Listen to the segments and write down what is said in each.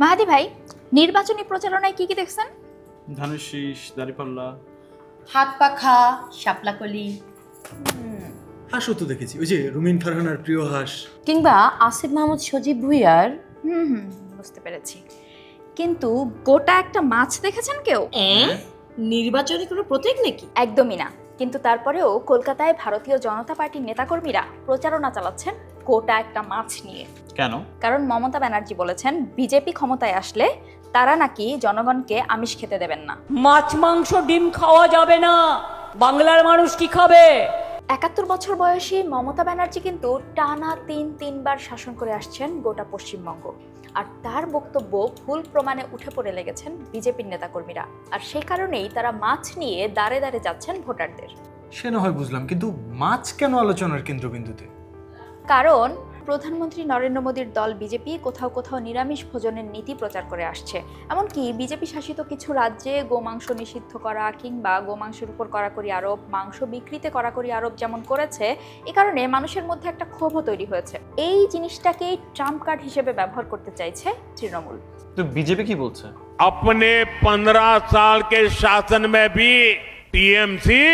মাহাদি ভাই, নির্বাচনী প্রচারণায় কি কি দেখছেন? ধানের শীষ, দাঁড়িপাল্লা, হাত পাখা, শাপলাকলি, হাঁসও তো দেখেছি, ওই যে রুমিন ফারহানার প্রিয় হাঁস। কিংবা আসিফ মাহমুদ সজীব ভুইয়ার বুঝতে পেরেছি, কিন্তু গোটা একটা মাছ দেখেছেন কেউ? নির্বাচনী কোনো প্রতীক নাকি? একদমই না। কিন্তু তারপরেও কলকাতায় ভারতীয় জনতা পার্টির নেতাকর্মীরা প্রচারণা চালাচ্ছেন গোটা একটা মাছ নিয়ে। কেন? কারণ মমতা ব্যানার্জি বলেছেন বিজেপি ক্ষমতায় আসলে তারা নাকি জনগণকে আমিষ খেতে দেবেন না। মাছ মাংস ডিম খাওয়া যাবে না, বাংলার মানুষ কি খাবে? ৭১ বছর বয়সী মমতা ব্যানার্জি কিন্তু টানা তিনবার শাসন করে আসছেন গোটা পশ্চিমবঙ্গ। আর তার বক্তব্য ভুল প্রমাণে উঠে পড়ে লেগেছেন বিজেপির নেতাকর্মীরা। আর সেই কারণেই তারা মাছ নিয়ে দাঁড়ে দাঁড়ে যাচ্ছেন ভোটারদের। সে না হয় বুঝলাম, কিন্তু মাছ কেন আলোচনার কেন্দ্রবিন্দুতে? কারণ প্রধানমন্ত্রী নরেন্দ্র মোদীর দল বিজেপি কোথাও কোথাও নিরামিষ ভোজনের নীতি প্রচার করে আসছে। এমনকি বিজেপি শাসিত কিছু রাজ্যে গোমাংস নিষিদ্ধ করা কিংবা গোমাংসের উপর কড়াকড়ি আরোপ, মাংস বিক্রিতে কড়াকড়ি আরোপ যেমন করেছে, এ কারণে মানুষের মধ্যে একটা ক্ষোভও তৈরি হয়েছে। এই জিনিসটাকেই ট্রাম্প কার্ড হিসেবে ব্যবহার করতে চাইছে তৃণমূল। তো বিজেপি কি বলছে? अपने 15 साल के शासन में भी टीएमसी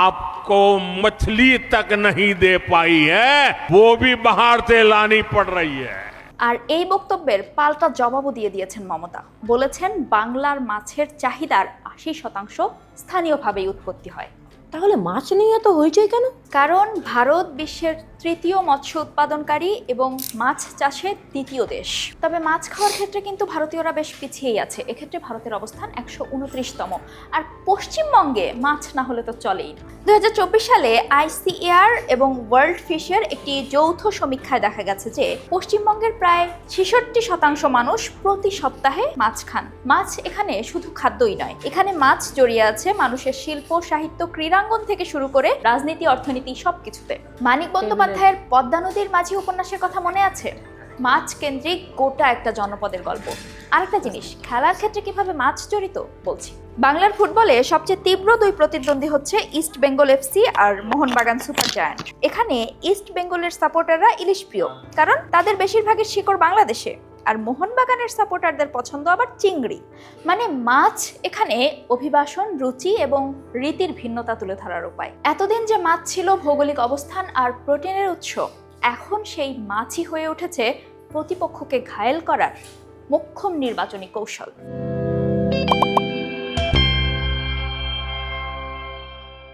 आपको मछली तक नहीं दे पाई है, वो भी बाहर से लानी पड़ रही है। আর এই বক্তব্যের পাল্টা জবাবও দিয়ে দিয়েছেন মমতা। বলেছেন বাংলার মাছের চাহিদার ৮০% স্থানীয়ভাবেই উৎপত্তি হয়। তাহলে মাছ নিয়ে তো হইচই কেন? কারণ ভারত বিশ্বের তৃতীয় মৎস্য উৎপাদনকারী এবং মাছ চাষে দ্বিতীয় দেশ। তবে মাছ খাওয়ার ক্ষেত্রে কিন্তু ভারতীয়রা বেশ পিছিয়েই আছে। এক্ষেত্রে ভারতের অবস্থান ১২৯তম। আর পশ্চিমবঙ্গে মাছ না হলে তো চলেই না। ২০২৪ সালে ICAR এবং ওয়ার্ল্ড ফিশের একটি যৌথ সমীক্ষায় দেখা গেছে যে পশ্চিমবঙ্গের প্রায় ৬৬% মানুষ প্রতি সপ্তাহে মাছ খান। মাছ এখানে শুধু খাদ্যই নয়, এখানে মাছ জড়িয়ে আছে মানুষের শিল্প, সাহিত্য, ক্রীড়াঙ্গন থেকে শুরু করে রাজনীতি, অর্থনীতি সবকিছুতে। মানিক বন্দ্যোপাধ্যায়ের পদ্মা নদীর মাঝি উপন্যাসের কথা মনে আছে? মাছ কেন্দ্রিক গোটা একটা জনপদের গল্প। আরেকটা জিনিস, খেলার ক্ষেত্রে কিভাবে মাছ জড়িত বলছি। বাংলার ফুটবলে সবচেয়ে তীব্র দুই প্রতিদ্বন্দ্বী হচ্ছে ইস্ট বেঙ্গল FC আর মোহনবাগান সুপার জায়ান্ট। এখানে ইস্ট বেঙ্গলের সাপোর্টাররা ইলিশ প্রিয়, কারণ তাদের বেশিরভাগের শিকড় বাংলাদেশে। আর মোহনবাগানের সাপোর্টারদের পছন্দ আবার চিংড়ি। মানে মাছ এখানে অভিবাসন, রুচি এবং রীতির ভিন্নতা তুলে ধরার উপায়। এতদিন যে মাছ ছিল ভৌগোলিক অবস্থান আর প্রোটিনের উৎস, এখন সেই মাছই হয়ে উঠেছে প্রতিপক্ষকে ঘায়েল করার মোক্ষম নির্বাচনী কৌশল।